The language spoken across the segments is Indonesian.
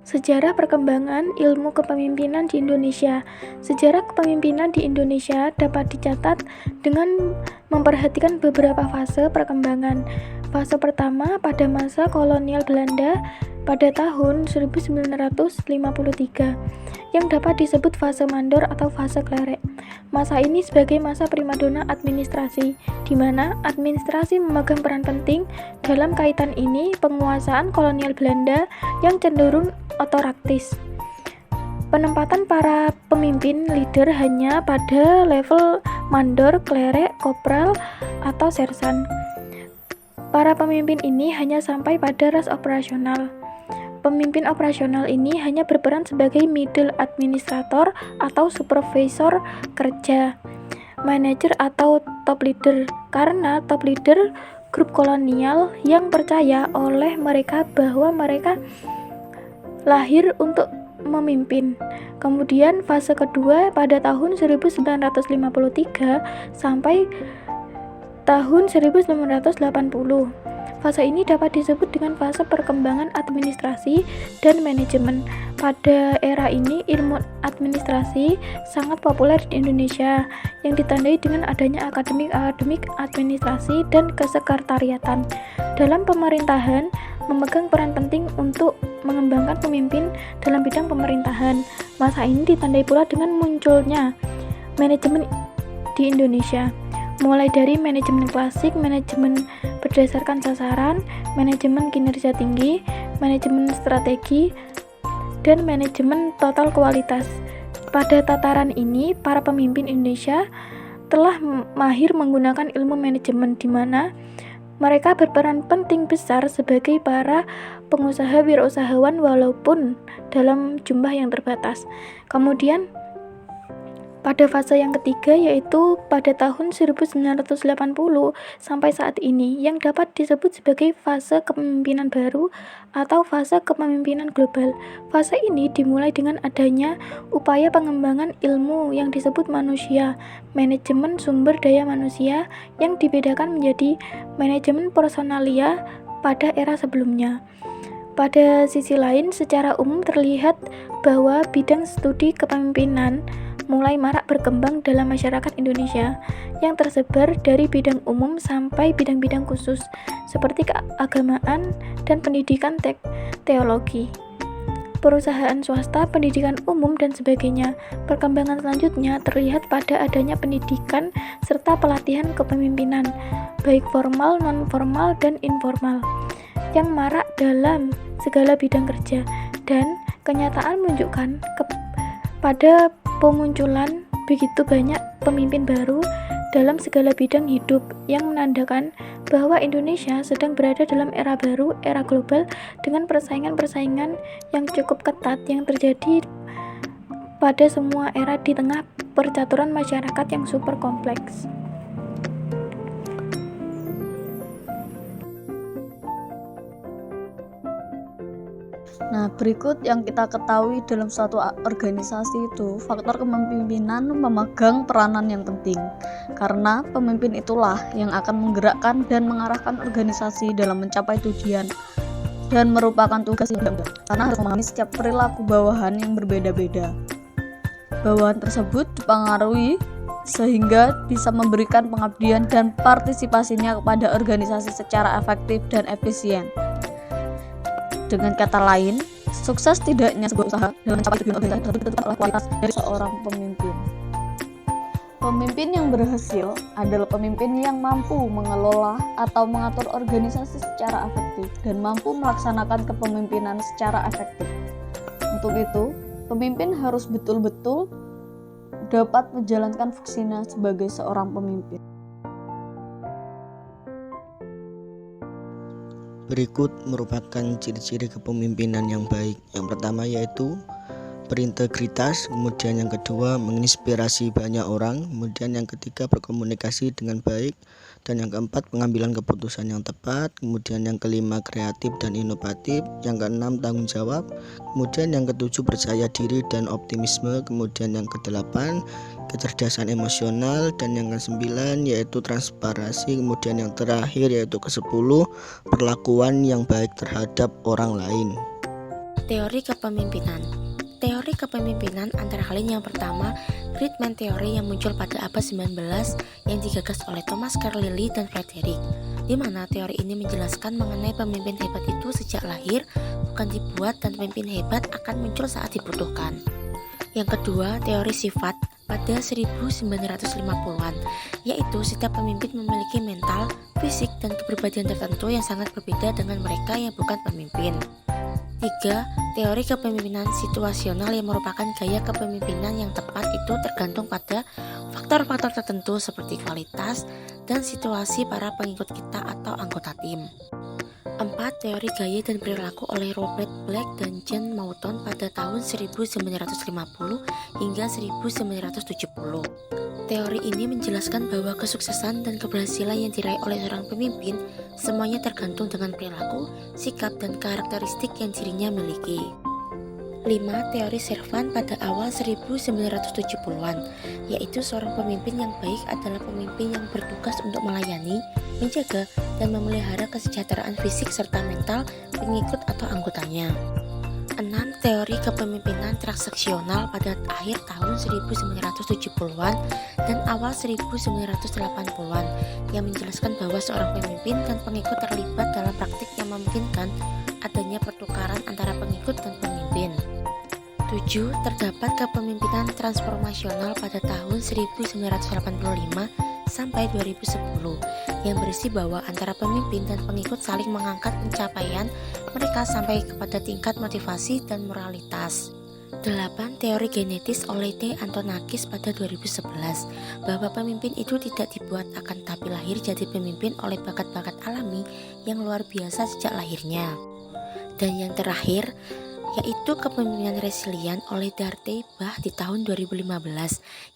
Sejarah perkembangan ilmu kepemimpinan di Indonesia. Sejarah kepemimpinan di Indonesia dapat dicatat dengan memperhatikan beberapa fase perkembangan. Fase pertama pada masa kolonial Belanda pada tahun 1953 yang dapat disebut fase mandor atau fase klerek. Masa ini sebagai masa primadona administrasi, di mana administrasi memegang peran penting dalam kaitan ini penguasaan kolonial Belanda yang cenderung otoraktis. Penempatan para pemimpin leader hanya pada level mandor, klerek, kopral, atau sersan. Para pemimpin ini hanya sampai pada ras operasional. Pemimpin operasional ini hanya berperan sebagai middle administrator atau supervisor kerja, manajer atau top leader, karena top leader grup kolonial yang percaya oleh mereka bahwa mereka lahir untuk memimpin. Kemudian fase kedua pada tahun 1953 sampai tahun 1980. Fase ini dapat disebut dengan fase perkembangan administrasi dan manajemen. Pada era ini, ilmu administrasi sangat populer di Indonesia, yang ditandai dengan adanya akademik administrasi dan kesekretariatan. Dalam pemerintahan, memegang peran penting untuk mengembangkan pemimpin dalam bidang pemerintahan. Masa ini ditandai pula dengan munculnya manajemen di Indonesia, mulai dari manajemen klasik, manajemen berdasarkan sasaran, manajemen kinerja tinggi, manajemen strategi, dan manajemen total kualitas. Pada tataran ini, para pemimpin Indonesia telah mahir menggunakan ilmu manajemen, di mana mereka berperan penting besar sebagai para pengusaha wirausahawan walaupun dalam jumlah yang terbatas. Kemudian pada fase yang ketiga, yaitu pada tahun 1980 sampai saat ini, yang dapat disebut sebagai fase kepemimpinan baru atau fase kepemimpinan global. Fase ini dimulai dengan adanya upaya pengembangan ilmu yang disebut manusia, manajemen sumber daya manusia, yang dibedakan menjadi manajemen personalia pada era sebelumnya. Pada sisi lain, secara umum terlihat bahwa bidang studi kepemimpinan mulai marak berkembang dalam masyarakat Indonesia yang tersebar dari bidang umum sampai bidang-bidang khusus seperti keagamaan dan pendidikan teologi, perusahaan swasta, pendidikan umum, dan sebagainya. Perkembangan selanjutnya terlihat pada adanya pendidikan serta pelatihan kepemimpinan, baik formal, non-formal, dan informal, yang marak dalam segala bidang kerja, dan kenyataan menunjukkan pada pemunculan begitu banyak pemimpin baru dalam segala bidang hidup, yang menandakan bahwa Indonesia sedang berada dalam era baru, era global, dengan persaingan-persaingan yang cukup ketat yang terjadi pada semua era di tengah percaturan masyarakat yang super kompleks. Nah, berikut yang kita ketahui dalam suatu organisasi itu, faktor kepemimpinan memegang peranan yang penting, karena pemimpin itulah yang akan menggerakkan dan mengarahkan organisasi dalam mencapai tujuan dan merupakan tugas yang berat, karena harus memahami setiap perilaku bawahan yang berbeda-beda. Bawahan tersebut dipengaruhi sehingga bisa memberikan pengabdian dan partisipasinya kepada organisasi secara efektif dan efisien. Dengan kata lain, sukses tidaknya sebuah usaha dalam mencapai tujuan organisasi ditentukan oleh kualitas dari seorang pemimpin. Pemimpin yang berhasil adalah pemimpin yang mampu mengelola atau mengatur organisasi secara efektif dan mampu melaksanakan kepemimpinan secara efektif. Untuk itu, pemimpin harus betul-betul dapat menjalankan fungsinya sebagai seorang pemimpin. Berikut merupakan ciri-ciri kepemimpinan yang baik. Yang pertama yaitu berintegritas, kemudian yang kedua menginspirasi banyak orang, kemudian yang ketiga berkomunikasi dengan baik, dan yang keempat pengambilan keputusan yang tepat, kemudian yang kelima kreatif dan inovatif, yang keenam tanggung jawab, kemudian yang ketujuh percaya diri dan optimisme, kemudian yang kedelapan kecerdasan emosional, dan yang ke-9 yaitu transparansi, kemudian yang terakhir yaitu ke-10 perlakuan yang baik terhadap orang lain. Teori kepemimpinan. Teori kepemimpinan antara lain yang pertama, Great Man Theory yang muncul pada abad 19 yang digagas oleh Thomas Carlyle dan Frederick, di mana teori ini menjelaskan mengenai pemimpin hebat itu sejak lahir, bukan dibuat, dan pemimpin hebat akan muncul saat dibutuhkan. Yang kedua, teori sifat pada 1950-an, yaitu setiap pemimpin memiliki mental, fisik, dan kepribadian tertentu yang sangat berbeda dengan mereka yang bukan pemimpin. 3. Teori kepemimpinan situasional yang merupakan gaya kepemimpinan yang tepat itu tergantung pada faktor-faktor tertentu seperti kualitas dan situasi para pengikut kita atau anggota tim. 4. Teori gaya dan perilaku oleh Robert Black dan John Mouton pada tahun 1950 hingga 1970. Teori ini menjelaskan bahwa kesuksesan dan keberhasilan yang diraih oleh seorang pemimpin semuanya tergantung dengan perilaku, sikap, dan karakteristik yang dirinya miliki. 5. Teori Servan pada awal 1970-an, yaitu seorang pemimpin yang baik adalah pemimpin yang bertugas untuk melayani, menjaga, dan memelihara kesejahteraan fisik serta mental pengikut atau anggotanya. 6. Teori kepemimpinan transaksional pada akhir tahun 1970-an dan awal 1980-an yang menjelaskan bahwa seorang pemimpin dan pengikut terlibat dalam praktik yang memungkinkan adanya pertukaran antara pengikut dan pemimpin. 7. Terdapat kepemimpinan transformasional pada tahun 1985 sampai 2010 yang berisi bahwa antara pemimpin dan pengikut saling mengangkat pencapaian mereka sampai kepada tingkat motivasi dan moralitas. 8. Teori genetis oleh T. Antonakis pada 2011 bahwa pemimpin itu tidak dibuat akan tapi lahir jadi pemimpin oleh bakat-bakat alami yang luar biasa sejak lahirnya. Dan yang terakhir yaitu kepemimpinan resilient oleh Darte Bach di tahun 2015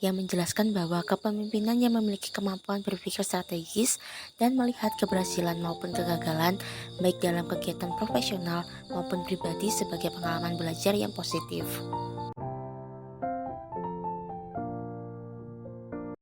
yang menjelaskan bahwa kepemimpinan yang memiliki kemampuan berpikir strategis dan melihat keberhasilan maupun kegagalan baik dalam kegiatan profesional maupun pribadi sebagai pengalaman belajar yang positif.